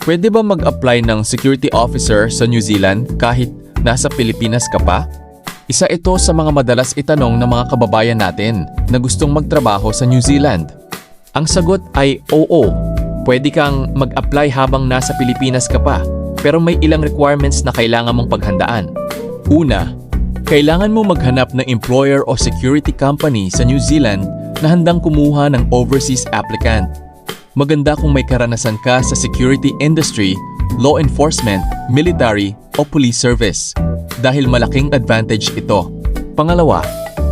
Pwede ba mag-apply ng security officer sa New Zealand kahit nasa Pilipinas ka pa? Isa ito sa mga madalas itanong ng mga kababayan natin na gustong magtrabaho sa New Zealand. Ang sagot ay oo. Pwede kang mag-apply habang nasa Pilipinas ka pa, pero may ilang requirements na kailangan mong paghandaan. Una, kailangan mo maghanap ng employer o security company sa New Zealand na handang kumuha ng overseas applicant. Maganda kung may karanasan ka sa security industry, law enforcement, military o police service dahil malaking advantage ito. Pangalawa,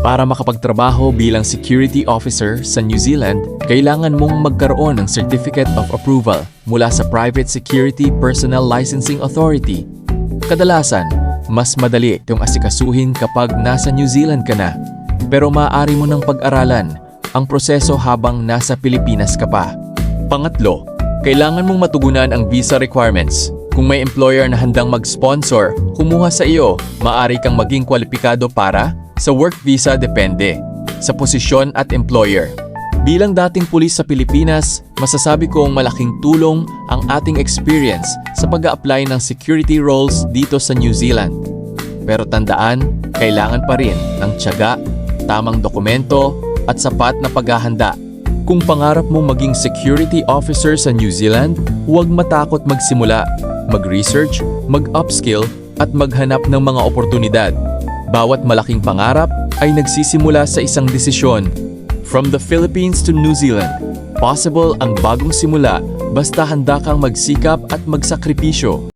para makapagtrabaho bilang security officer sa New Zealand, kailangan mong magkaroon ng Certificate of Approval mula sa Private Security Personnel Licensing Authority. Kadalasan, mas madali itong asikasuhin kapag nasa New Zealand ka na, pero maaari mo nang pag-aralan ang proseso habang nasa Pilipinas ka pa. Pangatlo, kailangan mong matugunan ang visa requirements. Kung may employer na handang mag-sponsor, kumuha sa iyo, maaari kang maging kwalipikado para sa work visa depende sa posisyon at employer. Bilang dating pulis sa Pilipinas, masasabi kong malaking tulong ang ating experience sa pag-a-apply ng security roles dito sa New Zealand. Pero tandaan, kailangan pa rin ng tiyaga, tamang dokumento at sapat na paghahanda. Kung pangarap mong maging security officer sa New Zealand, huwag matakot magsimula, mag-research, mag-upskill at maghanap ng mga oportunidad. Bawat malaking pangarap ay nagsisimula sa isang desisyon. From the Philippines to New Zealand, possible ang bagong simula basta handa kang magsikap at magsakripisyo.